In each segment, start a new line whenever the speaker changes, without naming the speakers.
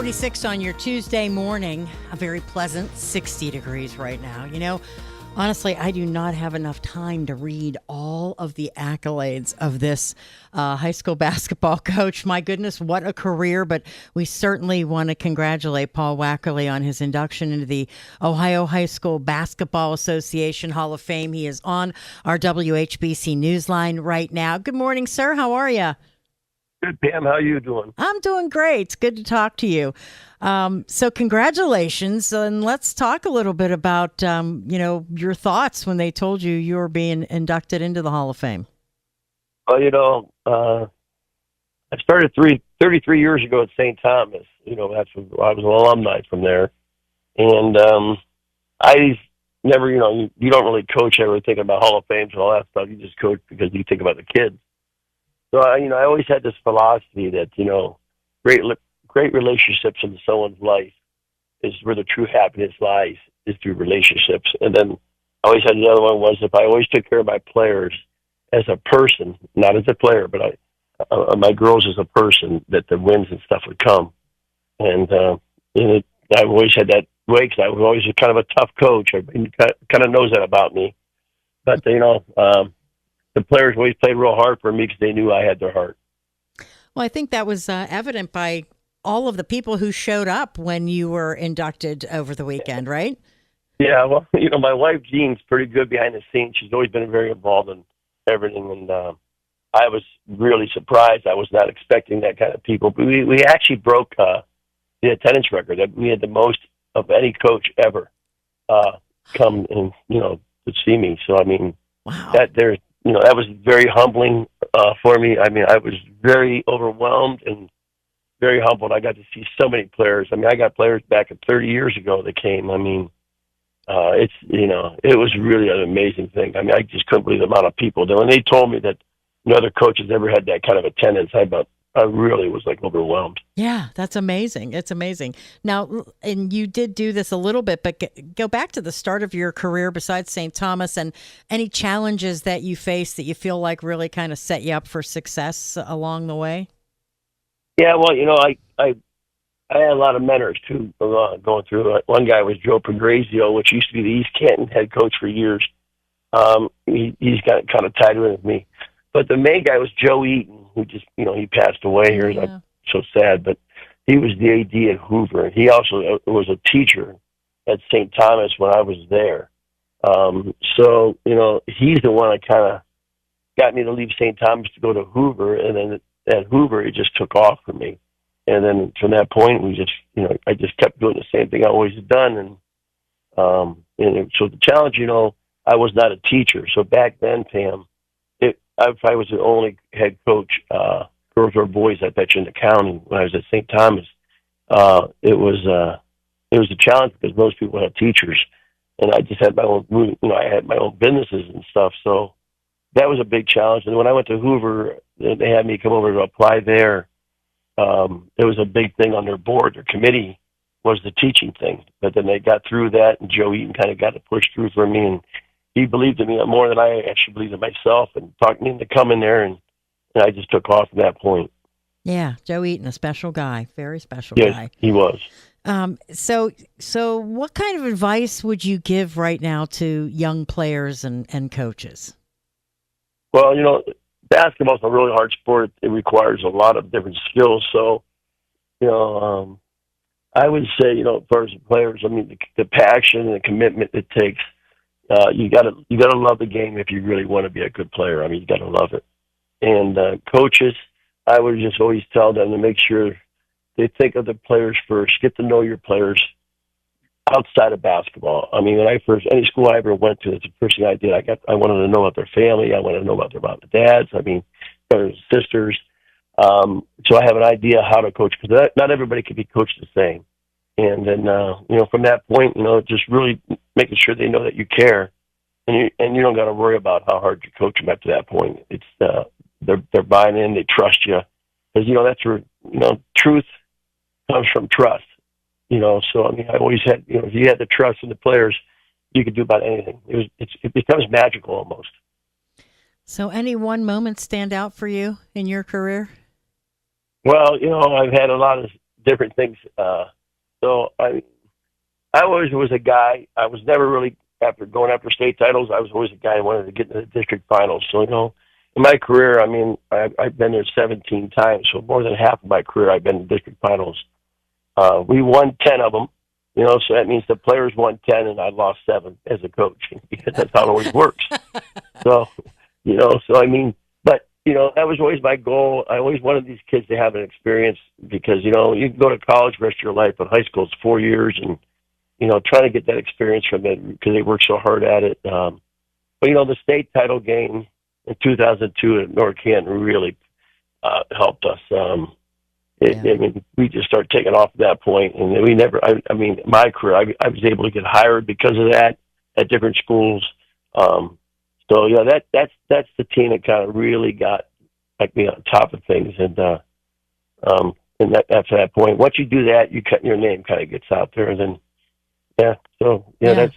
6:46 on your Tuesday morning. A very pleasant 60 degrees right now. You know, honestly, I do not have enough time to read all of the accolades of this high school basketball coach. My goodness, what a career. But we certainly want to congratulate Paul Wackerly on his induction into the Ohio High School Basketball Association Hall of Fame. He is on our WHBC Newsline right now. Good morning, sir. How are you?
Good, Pam. How are you doing?
I'm doing great. It's good to talk to you. So congratulations. And let's talk a little bit about, your thoughts when they told you were being inducted into the Hall of Fame.
Well, I started 33 years ago at St. Thomas. That's when I was an alumni from there. And I never, you don't really coach ever thinking about Hall of Fames and all that stuff. You just coach because you think about the kids. So, I always had this philosophy that, great relationships in someone's life is where the true happiness lies, is through relationships. And then I always had another one was if I always took care of my players as a person, not as a player, but my girls as a person, that the wins and stuff would come. And I've always had that way because I was always kind of a tough coach. Everybody kind of knows that about me. But, the players always played real hard for me because they knew I had their heart.
Well, I think that was evident by all of the people who showed up when you were inducted over the weekend, right?
Yeah, well, my wife, Jean's pretty good behind the scenes. She's always been very involved in everything, and I was really surprised. I was not expecting that kind of people. But we actually broke the attendance record. We had the most of any coach ever come and, to see me. So,
wow.
That was very humbling for me. I was very overwhelmed and very humbled. I got to see so many players. I got players back 30 years ago that came. It was really an amazing thing. I just couldn't believe the amount of people. When they told me that no other coaches ever had that kind of attendance, I really was overwhelmed.
Yeah, that's amazing. It's amazing. Now, and you did do this a little bit, but go back to the start of your career besides St. Thomas and any challenges that you faced that you feel like really kind of set you up for success along the way.
Yeah, well, I had a lot of mentors too going through. One guy was Joe Pagrazio, which used to be the East Canton head coach for years. He's got kind of tied with me. But the main guy was Joe Eaton, who just, he passed away here. Yeah. I'm so sad, but he was the AD at Hoover. He also was a teacher at St. Thomas when I was there. So, he's the one that kind of got me to leave St. Thomas to go to Hoover. And then at Hoover, it just took off for me. And then from that point, I just kept doing the same thing I always had done. And so the challenge, I was not a teacher. So back then, Pam, I was the only head coach, girls or boys, I bet you, in the county when I was at St. Thomas. It was a challenge because most people had teachers, and I just had my own, I had my own businesses and stuff. So that was a big challenge. And when I went to Hoover, they had me come over to apply there. It was a big thing on their board. Their committee was the teaching thing. But then they got through that, and Joe Eaton kind of got to push through for me, and he believed in me more than I actually believed in myself and talked me into coming there, and I just took off from that point.
Yeah, Joe Eaton, a special guy, very special
guy.
Yes,
he was.
So what kind of advice would you give right now to young players and coaches?
Well, basketball's a really hard sport. It requires a lot of different skills. So, I would say, as far as the players, the passion and the commitment it takes. You gotta love the game if you really want to be a good player. You gotta love it. And coaches, I would just always tell them to make sure they think of the players first. Get to know your players outside of basketball. Any school I ever went to, that's the first thing I did. I wanted to know about their family. I wanted to know about their mom and dads. Brothers and sisters. So I have an idea how to coach, because not everybody can be coached the same. And then, from that point, just really making sure they know that you care, and you don't got to worry about how hard you coach them after that point. It's they're buying in, they trust you, because that's where truth comes from trust. So I always had if you had the trust in the players, you could do about anything. It becomes magical almost.
So, any one moment stand out for you in your career?
Well, I've had a lot of different things. So I always was a guy. I was never really after state titles. I was always a guy who wanted to get into the district finals. So in my career, I've been there 17 times. So more than half of my career, I've been in district finals. We won 10 of them. So that means the players won 10 and I lost 7 as a coach because that's how it always works. So, but that was always my goal. I always wanted these kids to have an experience because, you can go to college the rest of your life, but high school is 4 years and, trying to get that experience from it because they work so hard at it. But, the state title game in 2002 at North Canton really helped us. We just started taking off at that point, and we never. My career, I was able to get hired because of that at different schools. So that's the team that kind of really got me on top of things, and after that point, once you do that, your name kind of gets out there, and then that's.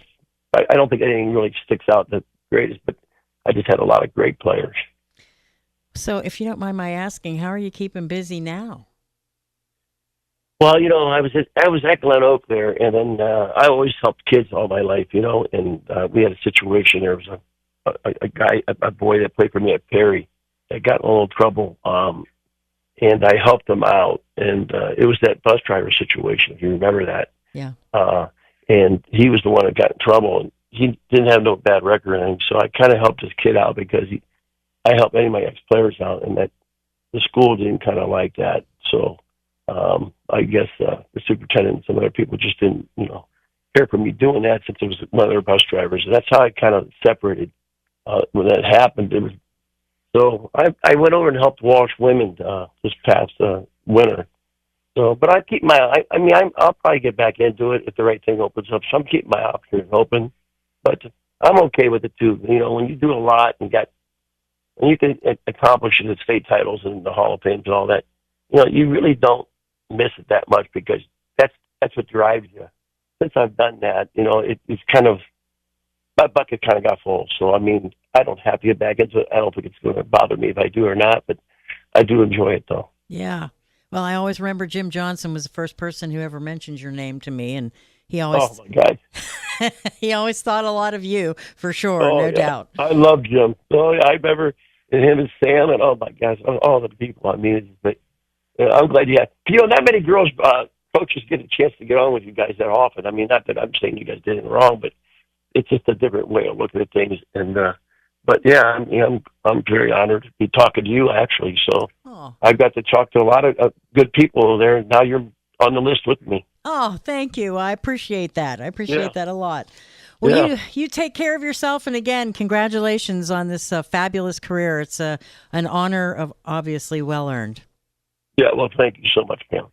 I don't think anything really sticks out the greatest, but I just had a lot of great players.
So, if you don't mind my asking, how are you keeping busy now?
Well, I was at Glen Oak there, and then I always helped kids all my life, and we had a situation. There was a boy that played for me at Perry that got in a little trouble, and I helped him out, and it was that bus driver situation, if you remember that.
Yeah.
And he was the one that got in trouble, and he didn't have no bad record or anything, so I kind of helped this kid out because I helped any of my ex-players out, and that the school didn't kind of like that, so I guess the superintendent and some other people just didn't, care for me doing that since it was one of their bus drivers. And that's how I kind of separated when that happened. So I went over and helped Walsh women this past winter. So, but I keep I'll probably get back into it if the right thing opens up. So I'm keeping my options open, but I'm okay with it too. When you do a lot and you can accomplish the state titles and the Hall of Fame and all that, you really don't miss it that much because that's what drives you. Since I've done that, it's kind of, my bucket kind of got full. So, I don't have to get back into it. I don't think it's going to bother me if I do or not, but I do enjoy it though.
Yeah. Well, I always remember Jim Johnson was the first person who ever mentioned your name to me, and he always,
oh my God,
he always thought a lot of you for sure, no doubt.
I love Jim. Oh yeah, I remember him and Sam, and oh my gosh, all the people. But I'm glad you had. Not many girls coaches get a chance to get on with you guys that often. Not that I'm saying you guys did it wrong, but it's just a different way of looking at things. And but yeah, I'm very honored to be talking to you actually. So I've got to talk to a lot of good people there. Now you're on the list with me.
Oh, thank you. I appreciate that. I appreciate that a lot. Well, you take care of yourself, and again, congratulations on this fabulous career. It's an honor of obviously well earned.
Yeah, well, thank you so much, Pam.